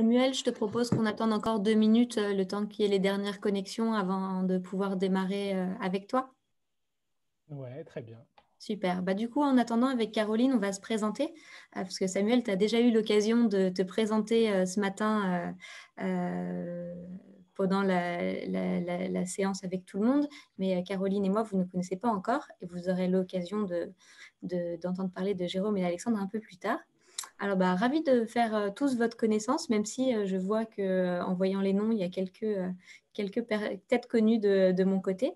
Samuel, je te propose qu'on attende encore 2 minutes, le temps qu'il y ait les dernières connexions avant de pouvoir démarrer avec toi. Ouais, très bien. Super. Bah, du coup, en attendant, avec Caroline, on va se présenter, parce que Samuel, tu as déjà eu l'occasion de te présenter ce matin pendant la séance avec tout le monde. Mais Caroline et moi, vous ne connaissez pas encore et vous aurez l'occasion d'entendre parler de Jérôme et d'Alexandre un peu plus tard. Alors, bah, ravi de faire tous votre connaissance, même si je vois qu'en voyant les noms, il y a quelques têtes connues de mon côté.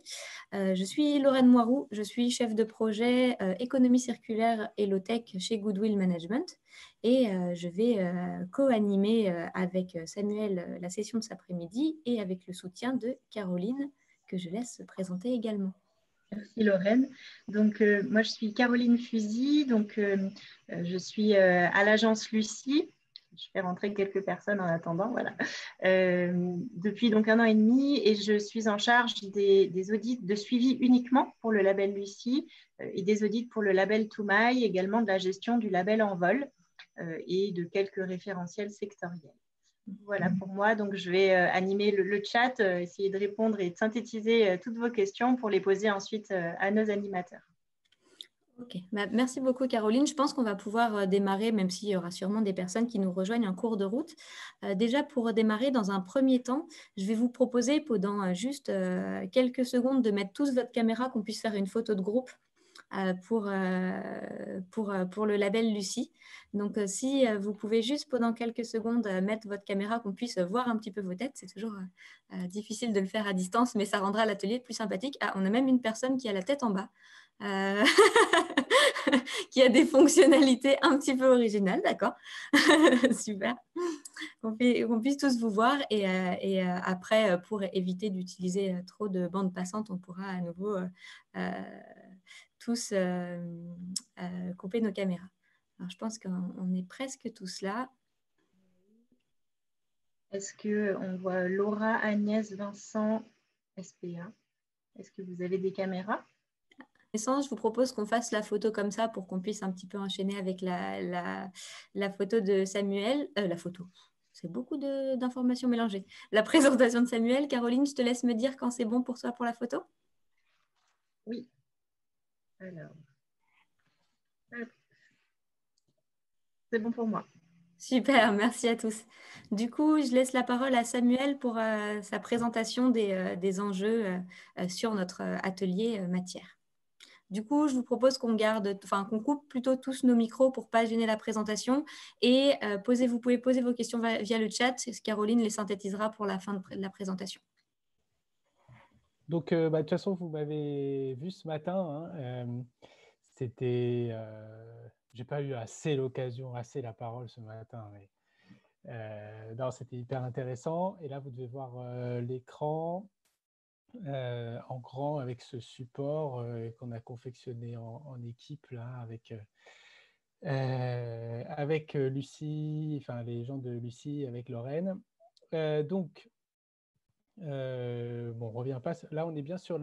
Je suis Lorraine Moiroux, je suis chef de projet économie circulaire et low-tech chez Goodwill Management et je vais co-animer avec Samuel la session de cet après-midi et avec le soutien de Caroline que je laisse se présenter également. Merci Lorraine. Donc, moi, je suis Caroline Fusy. Donc, je suis à l'agence Lucie. Je fais rentrer quelques personnes en attendant. Voilà. Depuis donc 1 an et demi et je suis en charge des audits de suivi uniquement pour le label Lucie et des audits pour le label Toumaï, également de la gestion du label Envol et de quelques référentiels sectoriels. Voilà pour moi. Donc, je vais animer le chat, essayer de répondre et de synthétiser toutes vos questions pour les poser ensuite à nos animateurs. Ok, bah, merci beaucoup Caroline. Je pense qu'on va pouvoir démarrer, même s'il y aura sûrement des personnes qui nous rejoignent en cours de route. Déjà, pour démarrer, dans un premier temps, je vais vous proposer pendant juste quelques secondes de mettre tous votre caméra, qu'on puisse faire une photo de groupe pour le label Lucie. Donc, si vous pouvez juste pendant quelques secondes mettre votre caméra, qu'on puisse voir un petit peu vos têtes. C'est toujours difficile de le faire à distance, mais ça rendra l'atelier plus sympathique. Ah, on a même une personne qui a la tête en bas. Qui a des fonctionnalités un petit peu originales, d'accord. Super. Qu'on puisse tous vous voir et après, pour éviter d'utiliser trop de bandes passantes, on pourra à nouveau tous couper nos caméras. Alors, je pense qu'on est presque tous là. Est-ce qu'on voit Laura, Agnès, Vincent, SPA? Est-ce que vous avez des caméras? Je vous propose qu'on fasse la photo comme ça pour qu'on puisse un petit peu enchaîner avec la photo de Samuel. La photo, c'est beaucoup d'informations mélangées. La présentation de Samuel. Caroline, je te laisse me dire quand c'est bon pour toi pour la photo. Oui. Alors, c'est bon pour moi. Super, merci à tous. Du coup, je laisse la parole à Samuel pour sa présentation des enjeux sur notre atelier matière. Du coup, je vous propose qu'on coupe plutôt tous nos micros pour ne pas gêner la présentation et vous pouvez poser vos questions via le chat. Caroline les synthétisera pour la fin de la présentation. Donc, de toute façon, vous m'avez vu ce matin. J'ai pas eu assez la parole ce matin, mais non, c'était hyper intéressant. Et là, vous devez voir l'écran en grand avec ce support qu'on a confectionné en équipe là avec Lucie, enfin les gens de Lucie, avec Lorraine. Donc, on ne revient pas. Là, on est bien sur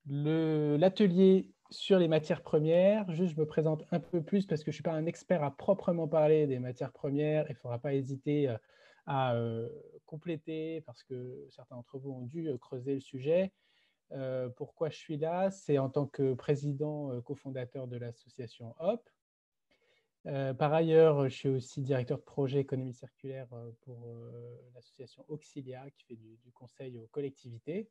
l'atelier sur les matières premières. Juste, je me présente un peu plus parce que je ne suis pas un expert à proprement parler des matières premières. Il ne faudra pas hésiter à compléter parce que certains d'entre vous ont dû creuser le sujet. Pourquoi je suis là? C'est en tant que président cofondateur de l'association HOP. Par ailleurs, je suis aussi directeur de projet économie circulaire pour l'association Auxilia qui fait du conseil aux collectivités.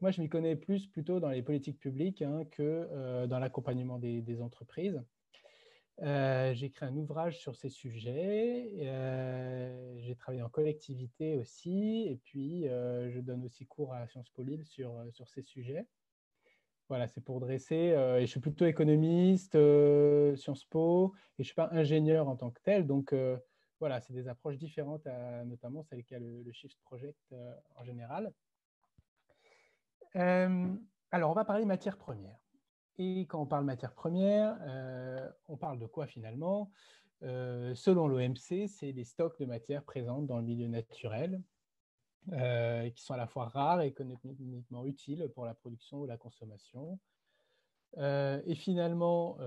Moi, je m'y connais plutôt dans les politiques publiques que dans l'accompagnement des entreprises. J'ai écrit un ouvrage sur ces sujets. J'ai travaillé en collectivité aussi. Et puis, je donne aussi cours à Sciences Po Lille sur ces sujets. Voilà, c'est pour dresser. Et je suis plutôt économiste, Sciences Po, et je ne suis pas ingénieur en tant que tel. Donc, voilà, c'est des approches différentes, notamment celle qu'a le Shift Project en général. Alors, on va parler matières premières. Et quand on parle matières premières, on parle de quoi finalement? Selon l'OMC, c'est les stocks de matières présentes dans le milieu naturel, qui sont à la fois rares et économiquement utiles pour la production ou la consommation. Et finalement,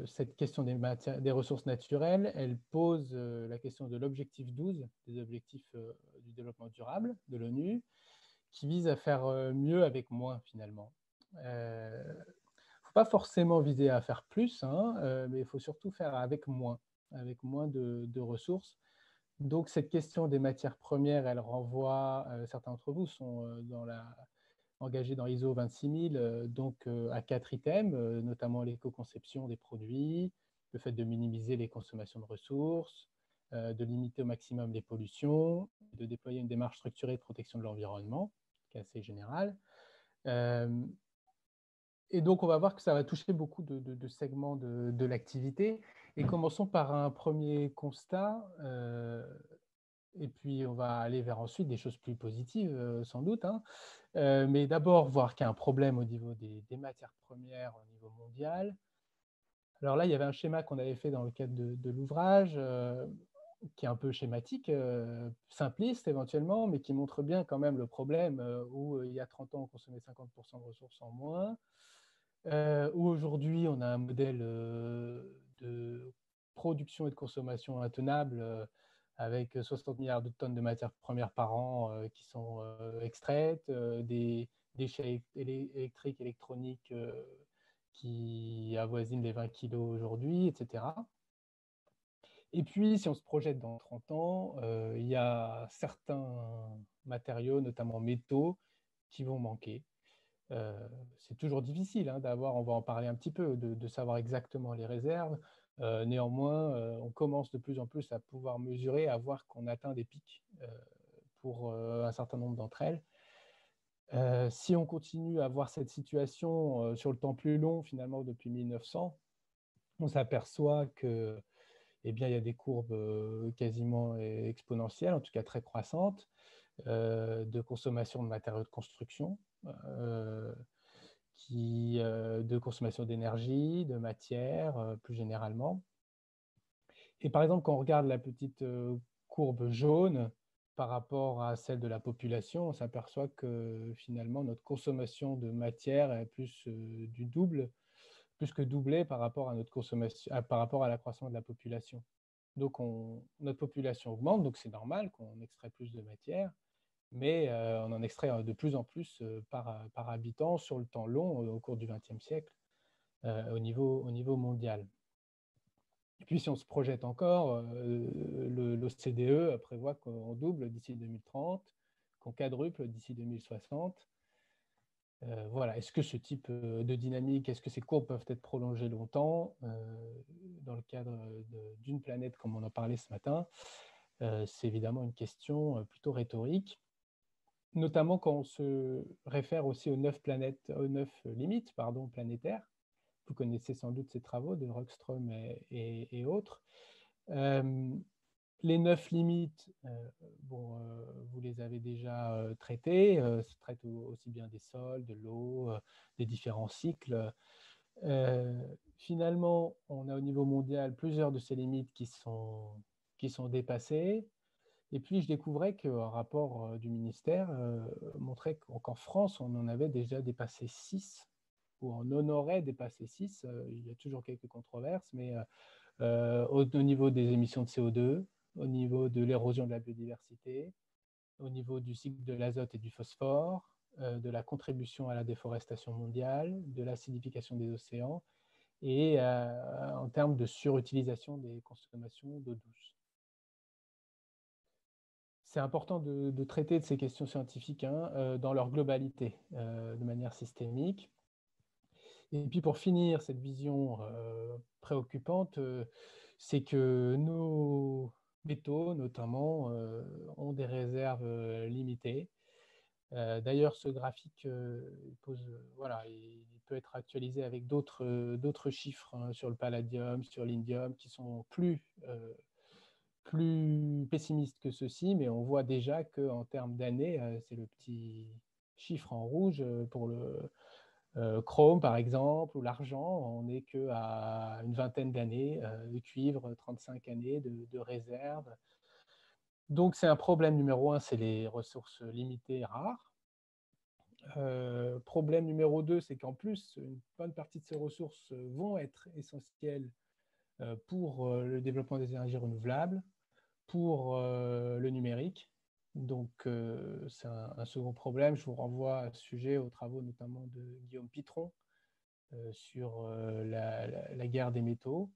cette question des ressources naturelles, elle pose la question de l'objectif 12, des objectifs du développement durable de l'ONU, qui vise à faire mieux avec moins finalement. Il ne faut pas forcément viser à faire plus, hein, mais il faut surtout faire avec moins de ressources. Donc cette question des matières premières, elle renvoie, certains d'entre vous sont engagés dans ISO 26000, donc à 4 items, notamment l'éco-conception des produits, le fait de minimiser les consommations de ressources, de limiter au maximum les pollutions, de déployer une démarche structurée de protection de l'environnement, qui est assez générale. Et donc, on va voir que ça va toucher beaucoup de segments de l'activité. Et commençons par un premier constat, et puis on va aller vers ensuite des choses plus positives, sans doute, hein. Mais d'abord, voir qu'il y a un problème au niveau des matières premières au niveau mondial. Alors là, il y avait un schéma qu'on avait fait dans le cadre de l'ouvrage, qui est un peu schématique, simpliste éventuellement, mais qui montre bien quand même le problème où il y a 30 ans, on consommait 50% de ressources en moins, où aujourd'hui, on a un modèle de production et de consommation intenable avec 60 milliards de tonnes de matières premières par an qui sont extraites, des déchets électriques, électroniques qui avoisinent les 20 kilos aujourd'hui, etc. Et puis, si on se projette dans 30 ans, il y a certains matériaux, notamment métaux, qui vont manquer. C'est toujours difficile d'avoir, on va en parler un petit peu, de savoir exactement les réserves. Néanmoins, on commence de plus en plus à pouvoir mesurer, à voir qu'on atteint des pics pour un certain nombre d'entre elles. Si on continue à voir cette situation sur le temps plus long, finalement depuis 1900, on s'aperçoit que, eh bien, il y a des courbes quasiment exponentielles, en tout cas très croissantes, de consommation de matériaux de construction, de consommation d'énergie, de matière, plus généralement. Et par exemple, quand on regarde la petite courbe jaune par rapport à celle de la population, on s'aperçoit que finalement, notre consommation de matière est plus que doublée par rapport à notre consommation, par rapport à l'accroissement de la population. Donc, notre population augmente, donc c'est normal qu'on extrait plus de matière, mais on en extrait de plus en plus par habitant sur le temps long au cours du XXe siècle au niveau mondial. Et puis, si on se projette encore, l'OCDE prévoit qu'on double d'ici 2030, qu'on quadruple d'ici 2060. Voilà. Est-ce que ce type de dynamique, est-ce que ces courbes peuvent être prolongées longtemps dans le cadre d'une planète comme on en parlait ce matin? C'est évidemment une question plutôt rhétorique, notamment quand on se réfère aussi aux 9 limites planétaires. Vous connaissez sans doute ces travaux de Rockström et autres. Les 9 limites, vous les avez déjà traitées. Ça traite aussi bien des sols, de l'eau, des différents cycles. Finalement, on a au niveau mondial plusieurs de ces limites qui sont dépassées. Et puis, je découvrais qu'un rapport du ministère montrait qu'en France, on en avait déjà dépassé 6, ou on en aurait dépassé 6. Il y a toujours quelques controverses, mais au niveau des émissions de CO2, au niveau de l'érosion de la biodiversité, au niveau du cycle de l'azote et du phosphore, de la contribution à la déforestation mondiale, de l'acidification des océans, et en termes de surutilisation des consommations d'eau douce. C'est important de traiter de ces questions scientifiques dans leur globalité, de manière systémique. Et puis pour finir, cette vision préoccupante, c'est que nos métaux, notamment, ont des réserves limitées. D'ailleurs, ce graphique il peut être actualisé avec d'autres chiffres sur le palladium, sur l'indium, qui sont plus pessimistes que ceux-ci, mais on voit déjà qu'en termes d'années, c'est le petit chiffre en rouge pour le chrome, par exemple, ou l'argent, on n'est qu'à une vingtaine d'années, de cuivre, 35 années de réserve. Donc, c'est un problème numéro 1, c'est les ressources limitées et rares. Problème numéro 2, c'est qu'en plus, une bonne partie de ces ressources vont être essentielles pour le développement des énergies renouvelables, pour le numérique. Donc, c'est un second problème. Je vous renvoie à ce sujet aux travaux notamment de Guillaume Pitron sur la guerre des métaux.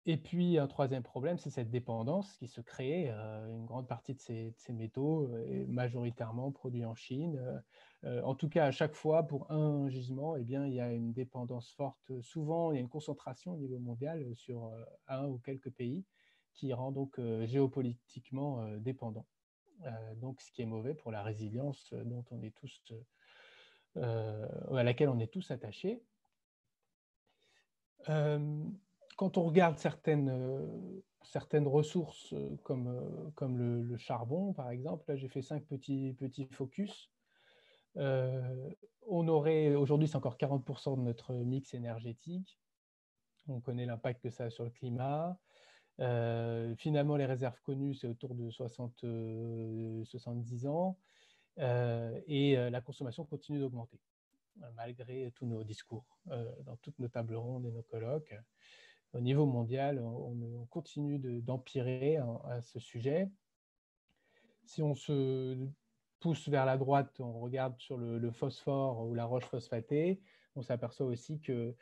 Et puis, un troisième problème, c'est cette dépendance qui se crée. Une grande partie de ces métaux est majoritairement produit en Chine. En tout cas, à chaque fois, pour un gisement, eh bien, il y a une dépendance forte. Souvent, il y a une concentration au niveau mondial sur un ou quelques pays qui rend donc géopolitiquement dépendant. Donc, ce qui est mauvais pour la résilience dont on est tous, à laquelle on est tous attachés. Quand on regarde certaines ressources comme le charbon, par exemple, là j'ai fait 5 petits focus. On aurait, aujourd'hui c'est encore 40% de notre mix énergétique. On connaît l'impact que ça a sur le climat. Finalement, les réserves connues, c'est autour de 70 ans. Et la consommation continue d'augmenter, malgré tous nos discours, dans toutes nos tables rondes et nos colloques. Au niveau mondial, on continue d'empirer à ce sujet. Si on se pousse vers la droite, on regarde sur le phosphore ou la roche phosphatée, on s'aperçoit aussi que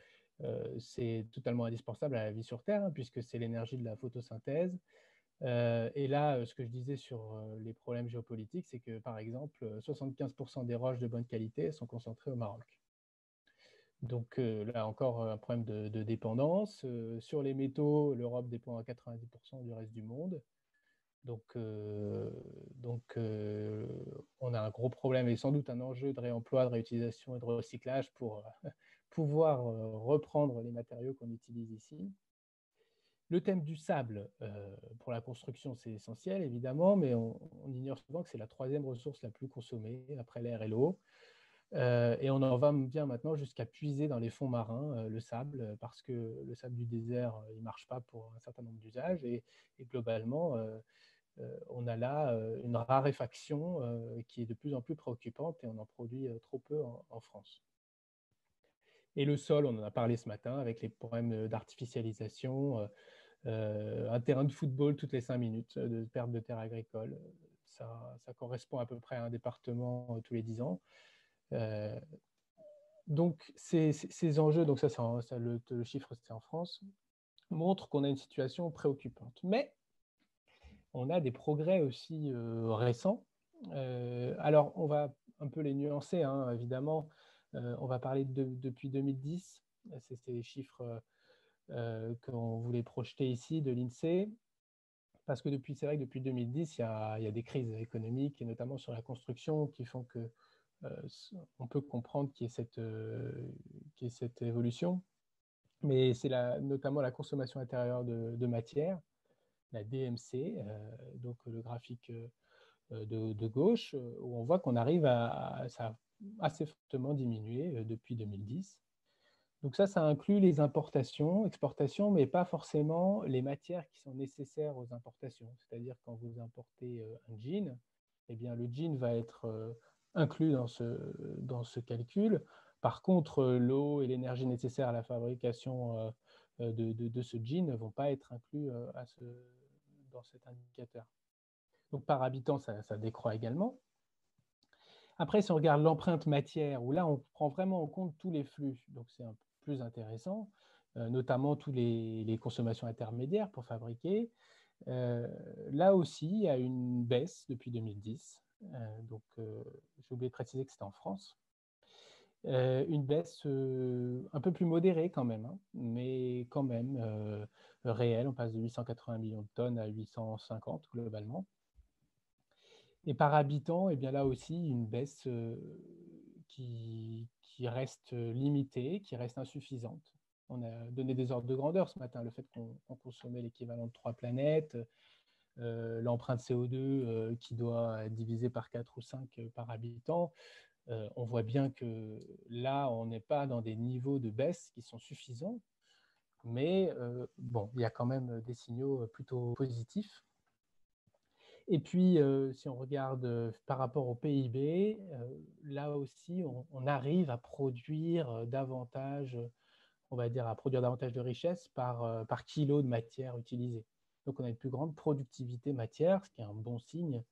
c'est totalement indispensable à la vie sur Terre, hein, puisque c'est l'énergie de la photosynthèse. Et là, ce que je disais sur les problèmes géopolitiques, c'est que, par exemple, 75% des roches de bonne qualité sont concentrées au Maroc. Donc là encore, un problème de dépendance. Sur les métaux, l'Europe dépend à 90% du reste du monde. Donc on a un gros problème et sans doute un enjeu de réemploi, de réutilisation et de recyclage pour pouvoir reprendre les matériaux qu'on utilise ici. Le thème du sable, pour la construction, c'est essentiel, évidemment, mais on ignore souvent que c'est la troisième ressource la plus consommée après l'air et l'eau. Et on en va bien maintenant jusqu'à puiser dans les fonds marins le sable, parce que le sable du désert, il ne marche pas pour un certain nombre d'usages. Et globalement, on a là une raréfaction qui est de plus en plus préoccupante et on en produit trop peu en France. Et le sol, on en a parlé ce matin avec les problèmes d'artificialisation. Un terrain de football toutes les 5 minutes de perte de terre agricole. Ça correspond à peu près à un département tous les 10 ans. Donc, ces enjeux, donc le chiffre c'était en France, montrent qu'on a une situation préoccupante. Mais on a des progrès aussi récents. Alors, on va un peu les nuancer, hein, évidemment. On va parler depuis 2010. C'est ces chiffres qu'on voulait projeter ici de l'INSEE. Parce que c'est vrai que depuis 2010, il y a des crises économiques, et notamment sur la construction, qui font que on peut comprendre qu'il y ait cette évolution. Mais c'est notamment la consommation intérieure de matière, la DMC, donc le graphique de gauche, où on voit qu'on arrive ça a assez fortement diminué depuis 2010. Donc ça inclut les importations, exportations, mais pas forcément les matières qui sont nécessaires aux importations. C'est-à-dire quand vous importez un jean, eh bien le jean va être inclus dans ce calcul. Par contre, l'eau et l'énergie nécessaires à la fabrication de ce jean ne vont pas être inclus dans cet indicateur. Donc par habitant, ça décroît également. Après, si on regarde l'empreinte matière, où là, on prend vraiment en compte tous les flux, donc c'est un peu plus intéressant, notamment toutes les consommations intermédiaires pour fabriquer. Là aussi, il y a une baisse depuis 2010. Donc, j'ai oublié de préciser que c'était en France. Une baisse un peu plus modérée quand même, hein, mais quand même réelle. On passe de 880 millions de tonnes à 850 globalement. Et par habitant, eh bien là aussi, une baisse qui reste limitée, qui reste insuffisante. On a donné des ordres de grandeur ce matin, le fait qu'on consommait l'équivalent de 3 planètes, l'empreinte CO2 qui doit être divisée par 4 ou 5 par habitant. On voit bien que là, on n'est pas dans des niveaux de baisse qui sont suffisants, mais bon, il y a quand même des signaux plutôt positifs. Et puis, si on regarde par rapport au PIB, là aussi, on arrive à produire davantage, on va dire, à produire davantage de richesse par kilo de matière utilisée. Donc, on a une plus grande productivité matière, ce qui est un bon signe.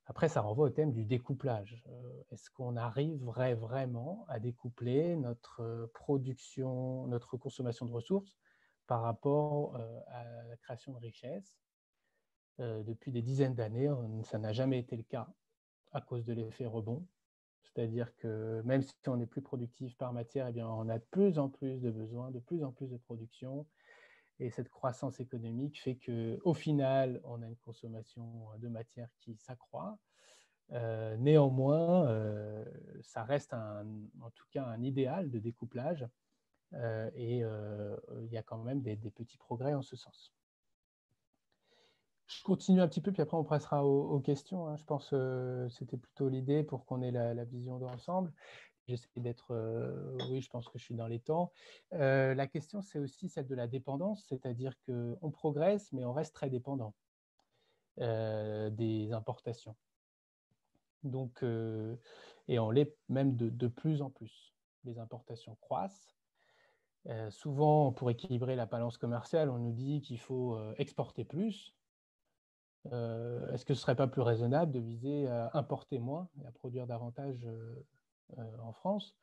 Après, ça renvoie au thème du découplage. Est-ce qu'on arriverait vraiment à découpler notre production, notre consommation de ressources par rapport à la création de richesse? Depuis des dizaines d'années, ça n'a jamais été le cas à cause de l'effet rebond. C'est-à-dire que même si on est plus productif par matière, eh bien, on a de plus en plus de besoins, de plus en plus de production. Et cette croissance économique fait qu'au final, on a une consommation de matière qui s'accroît. Néanmoins, ça reste en tout cas un idéal de découplage. Et il y a quand même des petits progrès en ce sens. Je continue un petit peu, puis après on passera aux questions. Hein. Je pense que c'était plutôt l'idée pour qu'on ait la vision d'ensemble. J'essaie d'être... oui, je pense que je suis dans les temps. La question, c'est aussi celle de la dépendance, c'est-à-dire qu'on progresse, mais on reste très dépendant des importations. Donc, et on l'est même de plus en plus. Les importations croissent. Souvent, pour équilibrer la balance commerciale, on nous dit qu'il faut exporter plus. Est-ce que ce ne serait pas plus raisonnable de viser à importer moins et à produire davantage en France?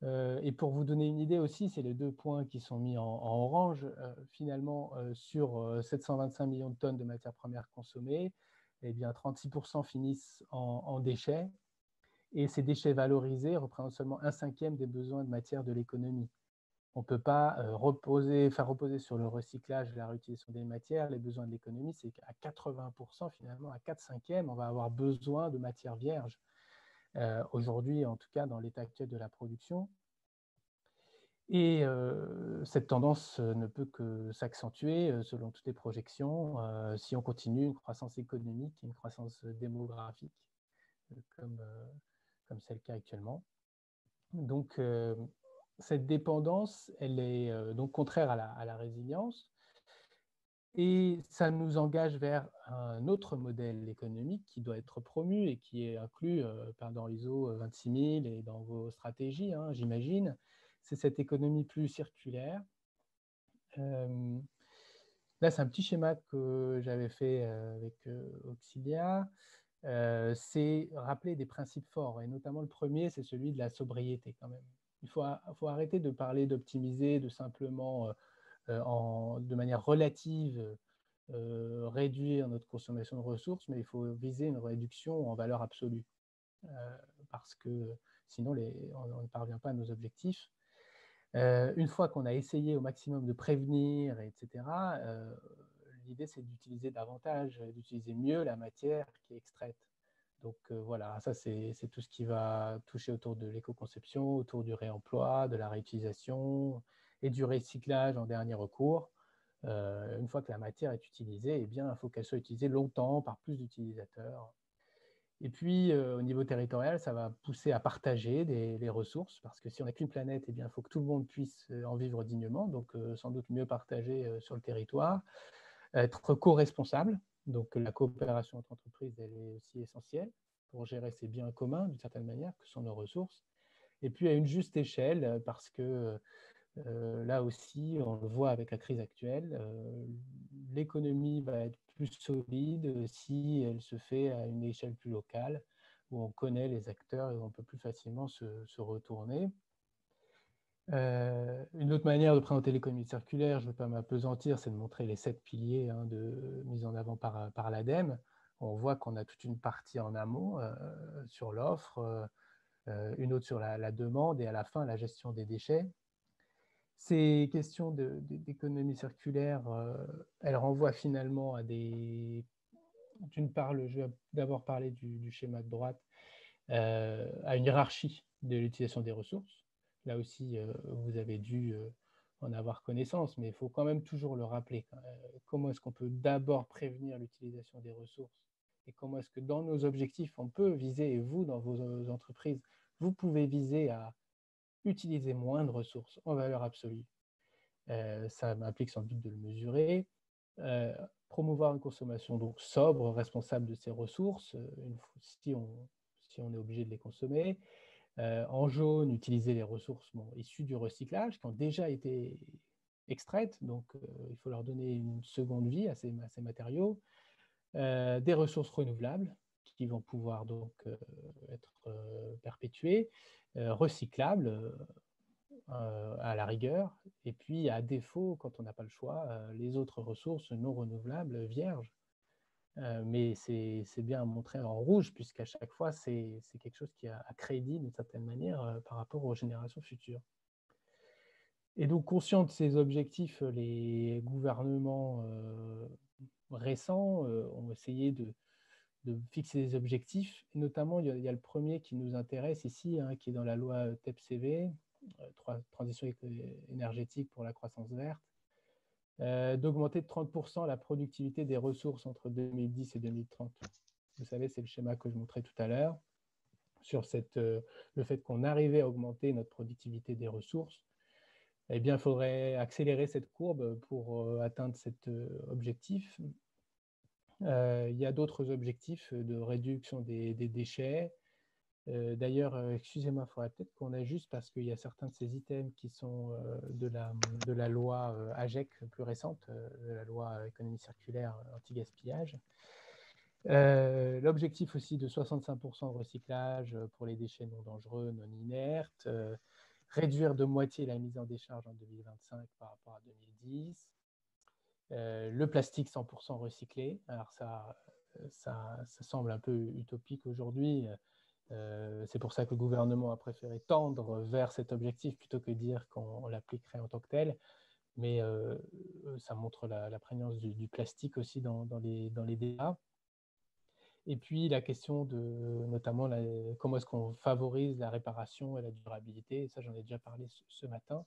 Et pour vous donner une idée aussi, c'est les 2 points qui sont mis en orange. Finalement, sur 725 millions de tonnes de matières premières consommées, eh bien, 36% finissent en déchets. Et ces déchets valorisés représentent seulement 1/5 des besoins de matière de l'économie. On ne peut pas faire reposer sur le recyclage et la réutilisation des matières les besoins de l'économie. C'est qu'à 80%, finalement, à 4/5, on va avoir besoin de matières vierges. Aujourd'hui, en tout cas, dans l'état actuel de la production. Et cette tendance ne peut que s'accentuer selon toutes les projections si on continue une croissance économique et une croissance démographique comme c'est le cas actuellement. Donc, cette dépendance, elle est donc contraire à la résilience et ça nous engage vers un autre modèle économique qui doit être promu et qui est inclus dans l'ISO 26000 et dans vos stratégies, hein, j'imagine. C'est cette économie plus circulaire. Là, c'est un petit schéma que j'avais fait avec Auxilia. C'est rappeler des principes forts et notamment le premier, c'est celui de la sobriété quand même. Il faut arrêter de parler d'optimiser, de simplement de manière relative réduire notre consommation de ressources, mais il faut viser une réduction en valeur absolue parce que sinon on ne parvient pas à nos objectifs. Une fois qu'on a essayé au maximum de prévenir, etc., l'idée c'est d'utiliser davantage, d'utiliser mieux la matière qui est extraite. Donc voilà, ça c'est tout ce qui va toucher autour de l'éco-conception, autour du réemploi, de la réutilisation et du recyclage en dernier recours. Une fois que la matière est utilisée, eh bien, il faut qu'elle soit utilisée longtemps par plus d'utilisateurs. Et puis, au niveau territorial, ça va pousser à partager les ressources, parce que si on n'a qu'une planète, eh bien, il faut que tout le monde puisse en vivre dignement, donc sans doute mieux partager sur le territoire, être co-responsable. Donc, la coopération entre entreprises, elle est aussi essentielle pour gérer ces biens communs, d'une certaine manière, que sont nos ressources. Et puis, à une juste échelle, parce que là aussi, on le voit avec la crise actuelle, l'économie va être plus solide si elle se fait à une échelle plus locale, où on connaît les acteurs et où on peut plus facilement se retourner. Une autre manière de présenter l'économie circulaire, je ne vais pas m'appesantir, c'est de montrer les 7 piliers mis en avant par l'ADEME. On voit qu'on a toute une partie en amont sur l'offre, une autre sur la demande et à la fin la gestion des déchets. Ces questions d'économie circulaire, elles renvoient finalement à des... D'une part, je vais d'abord parler du schéma de droite, à une hiérarchie de l'utilisation des ressources. Là aussi, vous avez dû en avoir connaissance, mais il faut quand même toujours le rappeler. Comment est-ce qu'on peut d'abord prévenir l'utilisation des ressources et comment est-ce que dans nos objectifs, on peut viser, et vous, dans vos entreprises, vous pouvez viser à utiliser moins de ressources en valeur absolue. Ça m'implique sans doute de le mesurer. promouvoir une consommation donc sobre, responsable de ses ressources, si on est obligé de les consommer. En jaune, utiliser les ressources issues du recyclage qui ont déjà été extraites, donc il faut leur donner une seconde vie à ces matériaux. Des ressources renouvelables qui vont pouvoir donc être perpétuées, recyclables à la rigueur, et puis à défaut, quand on n'a pas le choix, les autres ressources non renouvelables vierges. Mais c'est bien à montrer en rouge, puisqu'à chaque fois, c'est quelque chose qui a crédit d'une certaine manière par rapport aux générations futures. Et donc, conscients de ces objectifs, les gouvernements récents ont essayé de fixer des objectifs. Et notamment, il y a le premier qui nous intéresse ici, qui est dans la loi TEPCV, transition énergétique pour la croissance verte, d'augmenter de 30% la productivité des ressources entre 2010 et 2030. Vous savez, c'est le schéma que je montrais tout à l'heure sur le fait qu'on arrivait à augmenter notre productivité des ressources. Eh bien, il faudrait accélérer cette courbe pour atteindre cet objectif. Il y a d'autres objectifs de réduction des déchets. D'ailleurs, excusez-moi, il faudrait peut-être qu'on ajuste parce qu'il y a certains de ces items qui sont de la loi AGEC plus récente, de la loi économie circulaire anti-gaspillage. L'objectif aussi de 65% de recyclage pour les déchets non dangereux, non inertes, réduire de moitié la mise en décharge en 2025 par rapport à 2010, le plastique 100% recyclé. Alors ça semble un peu utopique aujourd'hui. C'est pour ça que le gouvernement a préféré tendre vers cet objectif plutôt que dire qu'on l'appliquerait en tant que tel. Mais ça montre la prégnance du plastique aussi dans les débats. Et puis la question de notamment comment est-ce qu'on favorise la réparation et la durabilité. Ça, j'en ai déjà parlé ce matin.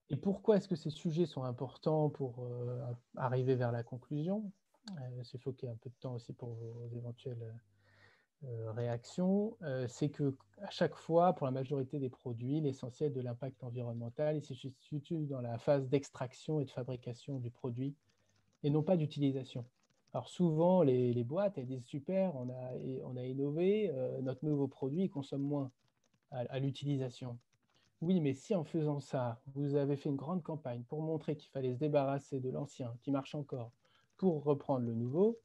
Et pourquoi est-ce que ces sujets sont importants pour arriver vers la conclusion? Il faut qu'il y ait un peu de temps aussi pour vos éventuelles réactions. C'est qu'à chaque fois, pour la majorité des produits, l'essentiel de l'impact environnemental il se situe dans la phase d'extraction et de fabrication du produit et non pas d'utilisation. Alors souvent, les boîtes, elles disent super, on a innové, notre nouveau produit consomme moins à l'utilisation. Oui, mais si en faisant ça, vous avez fait une grande campagne pour montrer qu'il fallait se débarrasser de l'ancien qui marche encore pour reprendre le nouveau,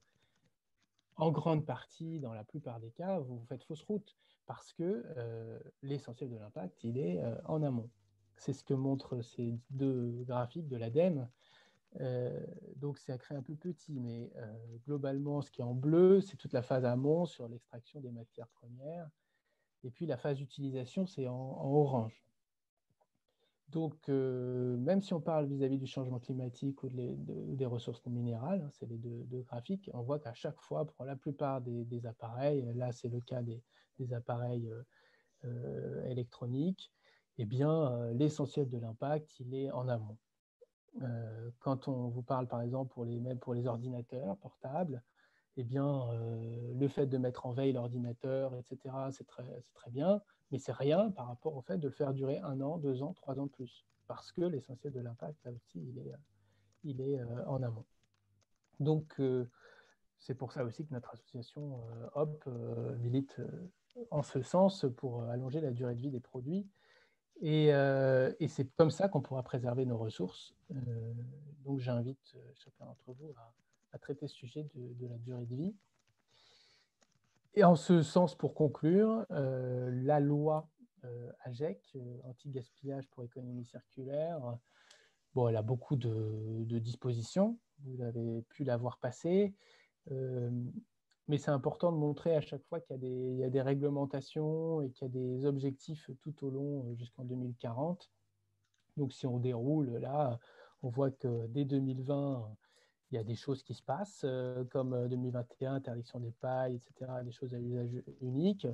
en grande partie, dans la plupart des cas, vous faites fausse route parce que l'essentiel de l'impact, il est en amont. C'est ce que montrent ces deux graphiques de l'ADEME. Donc, c'est à créer un peu petit, mais globalement, ce qui est en bleu, c'est toute la phase amont sur l'extraction des matières premières. Et puis, la phase d'utilisation, c'est en orange. Donc, même si on parle vis-à-vis du changement climatique ou des ressources minérales, c'est les deux graphiques, on voit qu'à chaque fois, pour la plupart des appareils, là c'est le cas des appareils électroniques, eh bien, l'essentiel de l'impact, il est en amont. Quand on vous parle, par exemple, même pour les ordinateurs portables, eh bien, le fait de mettre en veille l'ordinateur, etc., c'est très bien, mais c'est rien par rapport au fait de le faire durer 1 an, 2 ans, 3 ans de plus, parce que l'essentiel de l'impact, là aussi, il est en amont. Donc, c'est pour ça aussi que notre association HOP milite en ce sens pour allonger la durée de vie des produits. Et c'est comme ça qu'on pourra préserver nos ressources. Donc, j'invite chacun d'entre vous à traiter ce sujet de la durée de vie. Et en ce sens, pour conclure, la loi AGEC, anti-gaspillage pour économie circulaire, bon, elle a beaucoup de dispositions, vous avez pu la voir passer, mais c'est important de montrer à chaque fois qu'il y a des réglementations et qu'il y a des objectifs tout au long jusqu'en 2040. Donc si on déroule là, on voit que dès 2020, il y a des choses qui se passent, comme 2021, interdiction des pailles, etc., des choses à usage unique,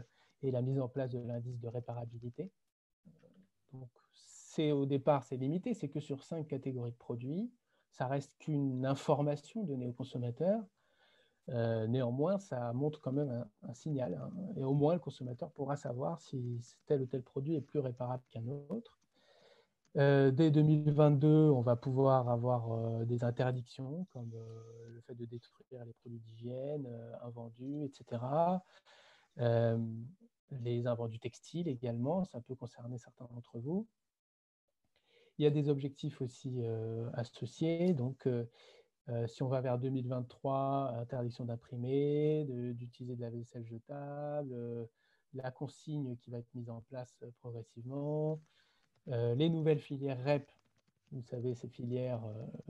et la mise en place de l'indice de réparabilité. Donc, au départ, c'est limité, c'est que sur 5 catégories de produits. Ça reste qu'une information donnée aux consommateurs. Néanmoins, ça montre quand même un signal, hein, et au moins le consommateur pourra savoir si tel ou tel produit est plus réparable qu'un autre. Dès 2022, on va pouvoir avoir des interdictions comme le fait de détruire les produits d'hygiène invendus, etc. Les invendus textiles également, ça peut concerner certains d'entre vous. Il y a des objectifs aussi associés. Donc, si on va vers 2023, interdiction d'imprimer, d'utiliser de la vaisselle jetable, la consigne qui va être mise en place progressivement, les nouvelles filières REP, vous savez, ces filières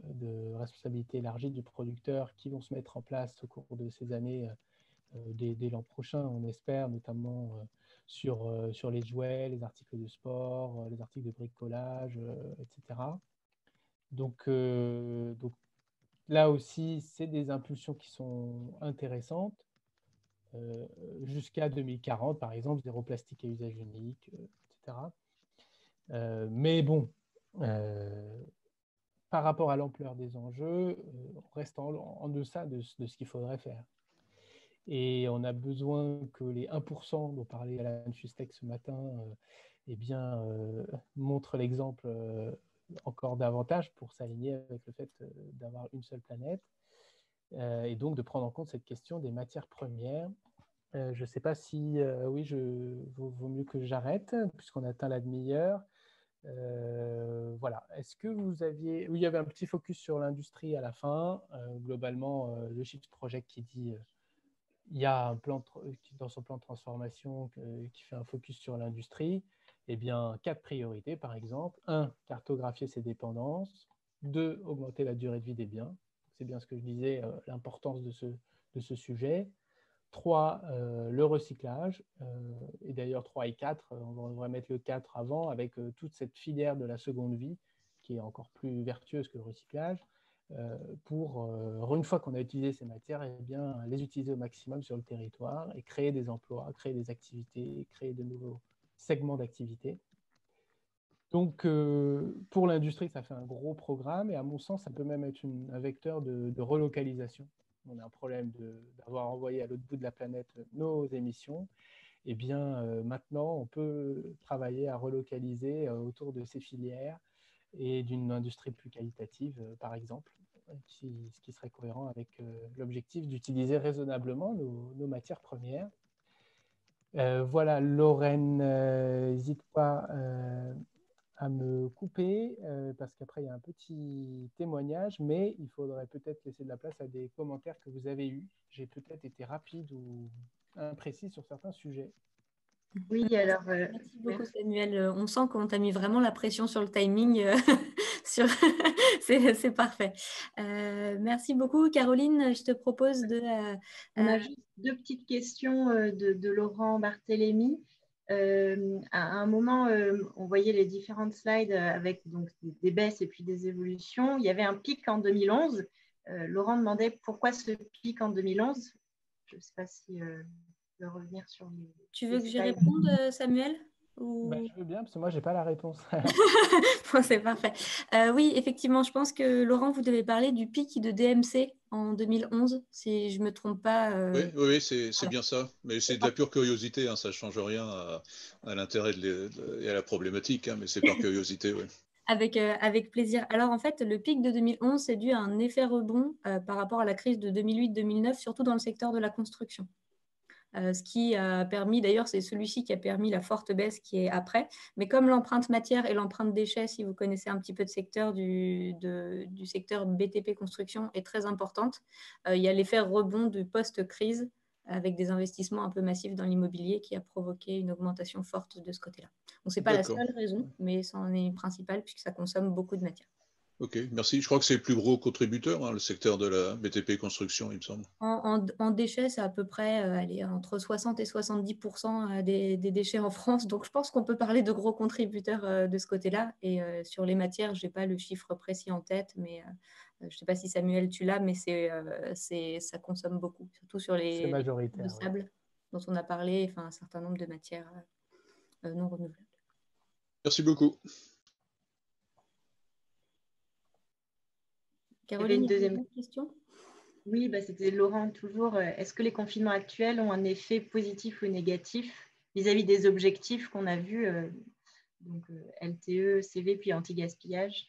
de responsabilité élargie du producteur qui vont se mettre en place au cours de ces années, dès l'an prochain, on espère, notamment sur les jouets, les articles de sport, les articles de bricolage, etc. Donc là aussi, c'est des impulsions qui sont intéressantes. Jusqu'à 2040, par exemple, zéro plastique à usage unique, etc. Mais bon, par rapport à l'ampleur des enjeux, on reste en deçà de ce qu'il faudrait faire. Et on a besoin que les 1% dont parlait Alan Fustek ce matin montrent l'exemple encore davantage pour s'aligner avec le fait d'avoir une seule planète et donc de prendre en compte cette question des matières premières. Je ne sais pas si, oui, vaut mieux que j'arrête puisqu'on atteint la demi-heure. Voilà. Est-ce que vous aviez... Oui, il y avait un petit focus sur l'industrie à la fin. Globalement, le Shift Project qui dit... il y a un plan dans son plan de transformation qui fait un focus sur l'industrie. Eh bien, 4 priorités, par exemple. 1, cartographier ses dépendances. 2, augmenter la durée de vie des biens. C'est bien ce que je disais, l'importance de ce sujet. 3, le recyclage. Et d'ailleurs, 3 et 4, on devrait mettre le 4 avant, avec toute cette filière de la seconde vie, qui est encore plus vertueuse que le recyclage, pour, une fois qu'on a utilisé ces matières, eh bien, les utiliser au maximum sur le territoire et créer des emplois, créer des activités, créer de nouveaux segments d'activité. Donc, pour l'industrie, ça fait un gros programme et à mon sens, ça peut même être un vecteur de relocalisation. On a un problème d'avoir envoyé à l'autre bout de la planète nos émissions. Eh bien, maintenant, on peut travailler à relocaliser autour de ces filières et d'une industrie plus qualitative, par exemple, ce qui serait cohérent avec l'objectif d'utiliser raisonnablement nos matières premières. Voilà, Lorraine, n'hésite pas à me couper parce qu'après il y a un petit témoignage, mais il faudrait peut-être laisser de la place à des commentaires que vous avez eus. J'ai peut-être été rapide ou imprécis sur certains sujets. Oui, alors. Merci beaucoup, Samuel. On sent qu'on t'a mis vraiment la pression sur le timing. C'est parfait. Merci beaucoup, Caroline. Je te propose de. On a juste 2 petites questions de Laurent Barthélémy. À un moment, on voyait les différentes slides avec donc, des baisses et puis des évolutions. Il y avait un pic en 2011. Laurent demandait pourquoi ce pic en 2011. Je ne sais pas si je peux revenir sur les. Tu veux que j'y réponde, Samuel ou... Je veux bien, parce que moi, je n'ai pas la réponse. Bon, c'est parfait. Oui, effectivement, je pense que Laurent, vous devez parler du pic de DMC en 2011, si je ne me trompe pas. Oui, c'est voilà. Bien ça. Mais c'est de la pure curiosité, hein, ça ne change rien à l'intérêt et à la problématique, hein, mais c'est par curiosité, oui. Avec plaisir. Alors, en fait, le pic de 2011, c'est dû à un effet rebond par rapport à la crise de 2008-2009, surtout dans le secteur de la construction. Ce qui a permis, d'ailleurs, c'est celui-ci qui a permis la forte baisse qui est après. Mais comme l'empreinte matière et l'empreinte déchets, si vous connaissez un petit peu de secteur du secteur BTP construction, est très importante, il y a l'effet rebond du post-crise avec des investissements un peu massifs dans l'immobilier qui a provoqué une augmentation forte de ce côté-là. Donc, ce n'est pas la seule raison, mais c'en est une principale puisque ça consomme beaucoup de matière. Ok, merci. Je crois que c'est le plus gros contributeur, hein, le secteur de la BTP construction, il me semble. En déchets, c'est à peu près entre 60 et 70% des déchets en France. Donc, je pense qu'on peut parler de gros contributeurs de ce côté-là. Et sur les matières, je n'ai pas le chiffre précis en tête, mais je ne sais pas si Samuel, tu l'as, mais ça consomme beaucoup, surtout sur les de sable dont on a parlé, enfin, un certain nombre de matières non renouvelables. Merci beaucoup. Caroline, il y a une question ? Oui, c'était Laurent toujours. Est-ce que les confinements actuels ont un effet positif ou négatif vis-à-vis des objectifs qu'on a vus donc LTE, CV, puis anti-gaspillage.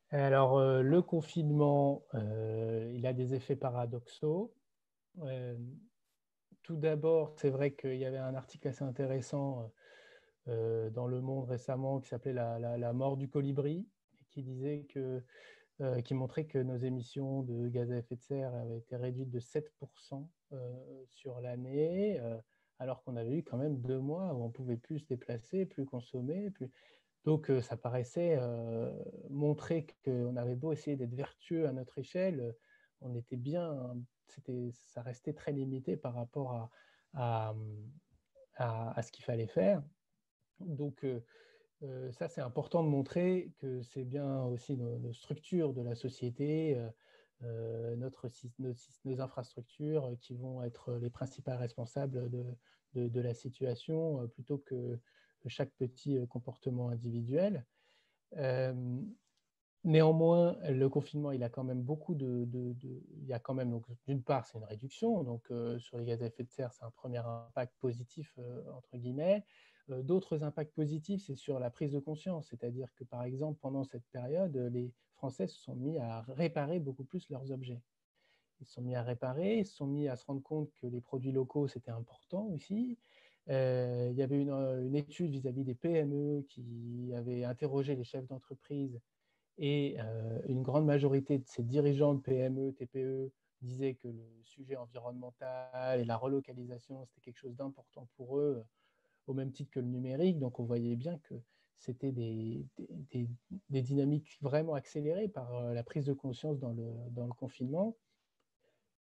Alors, le confinement, il a des effets paradoxaux. Tout d'abord, c'est vrai qu'il y avait un article assez intéressant dans Le Monde récemment qui s'appelait la mort du colibri, qui disait qui montrait que nos émissions de gaz à effet de serre avaient été réduites de 7% sur l'année, alors qu'on avait eu quand même 2 mois où on ne pouvait plus se déplacer, plus consommer. Donc, ça paraissait montrer qu'on avait beau essayer d'être vertueux à notre échelle, on était bien, ça restait très limité par rapport à ce qu'il fallait faire. Donc, ça, c'est important de montrer que c'est bien aussi nos structures de la société, nos infrastructures qui vont être les principales responsables de la situation plutôt que chaque petit comportement individuel. Néanmoins, le confinement, il a quand même il y a quand même, donc, d'une part, c'est une réduction. Donc, sur les gaz à effet de serre, c'est un premier impact positif, entre guillemets. D'autres impacts positifs, c'est sur la prise de conscience. C'est-à-dire que, par exemple, pendant cette période, les Français se sont mis à réparer beaucoup plus leurs objets. Ils se sont mis à réparer, ils se sont mis à se rendre compte que les produits locaux, c'était important aussi. Il y avait une étude vis-à-vis des PME qui avait interrogé les chefs d'entreprise et une grande majorité de ces dirigeants de PME, TPE disaient que le sujet environnemental et la relocalisation, c'était quelque chose d'important pour eux, au même titre que le numérique. Donc, on voyait bien que c'était des dynamiques vraiment accélérées par la prise de conscience dans le confinement.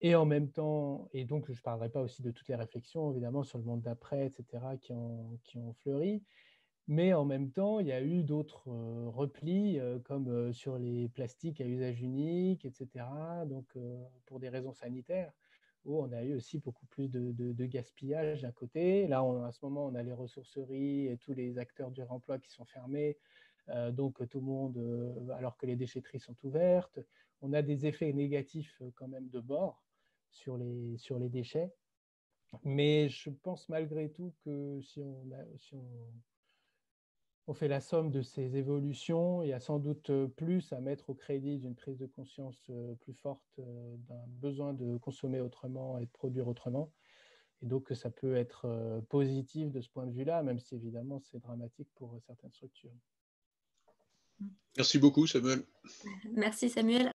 Et en même temps, et donc je ne parlerai pas aussi de toutes les réflexions, évidemment, sur le monde d'après, etc., qui ont fleuri. Mais en même temps, il y a eu d'autres replis, comme sur les plastiques à usage unique, etc., donc pour des raisons sanitaires, où on a eu aussi beaucoup plus de gaspillage d'un côté. Là, à ce moment, on a les ressourceries et tous les acteurs du réemploi qui sont fermés, donc tout le monde, alors que les déchetteries sont ouvertes. On a des effets négatifs quand même de bord sur les déchets. Mais je pense malgré tout que si on fait la somme de ces évolutions, il y a sans doute plus à mettre au crédit d'une prise de conscience plus forte d'un besoin de consommer autrement et de produire autrement. Et donc, ça peut être positif de ce point de vue-là, même si évidemment, c'est dramatique pour certaines structures. Merci beaucoup, Samuel. Merci Samuel.